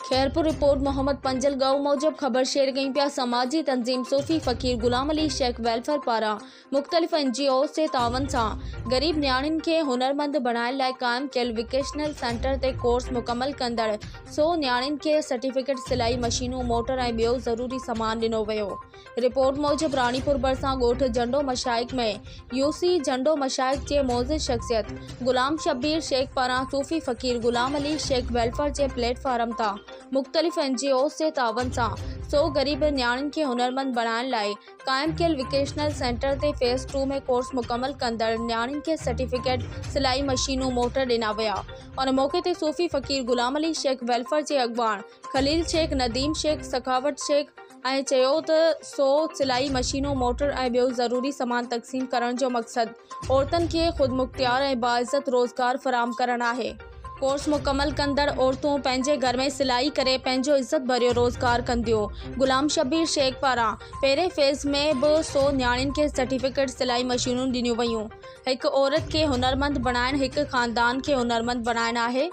Khairpur report Mohammad Panjal गौ मूजब ख़बर शेयर कई पिया। समाजी तंजीम सूफ़ी फ़कीर गुलाम अली शेख वेलफेयर पारां मुख़्तलिफ़ NGO जे तावन सां गरीब न्याणियुनि खे हुनरमंद बणाइण लाइ क़ाइम कयल वोकेशनल सेंटर ते कोर्स मुकमल कंदड़ 100 न्याणियुनि खे सर्टिफिकेट, सिलाई मशीनूं, मोटर ऐं ॿियो ज़रूरी सामान ॾिनो वियो। रिपोर्ट मूजब रानीपुर भरिसां ॻोठ जंडो मशाइक में UC जंडो मशाइक जे मोअज़्ज़िज़ शख़्सियत गुलाम शब्बीर शेख पारां सूफ़ी फ़कीर गुलाम अली शेख वेलफेयर जे प्लेटफॉर्म तां मुख़्तलिफ़ NGOs जे तावन सां 100 गरीब न्याणियुनि खे हुनरमंद बणाइण लाइ क़ाइम कयल वोकेशनल सेंटर ते फ़ेज़ 2 में कोर्स मुकमल कंदड़ न्याणियुनि खे सर्टिफिकेट, सिलाई मशीनूं, मोटर ॾिना विया। उन मौक़े ते सूफ़ी फ़कीर गुलाम अली शेख वेलफेयर जे अॻवान खलील शेख, नदीम शेख, सखावत शेख ऐं चयो त 100 सिलाई मशीनूं, मोटर ऐं ॿियो ज़रूरी सामान तक़सीम करण जो मक़सदु औरतुनि खे ख़ुदमुख्तियार ऐं बाइज़्ज़त रोज़गार फ़राहम करणु आहे। कोर्स मुकमल कंदड़ औरतूं पंहिंजे घर में सिलाई करे पंहिंजो इज़त भरियो रोज़गार कंदियूं। गुलाम शब्बीर शेख पारां पहिरें फ़ेज़ में बि 100 न्याणियुनि खे सर्टिफिकेट, सिलाई मशीनूं ॾिनियूं वयूं। हिकु औरत खे हुनरमंद बणाइण हिकु ख़ानदान खे हुनरमंद बणाइण आहे।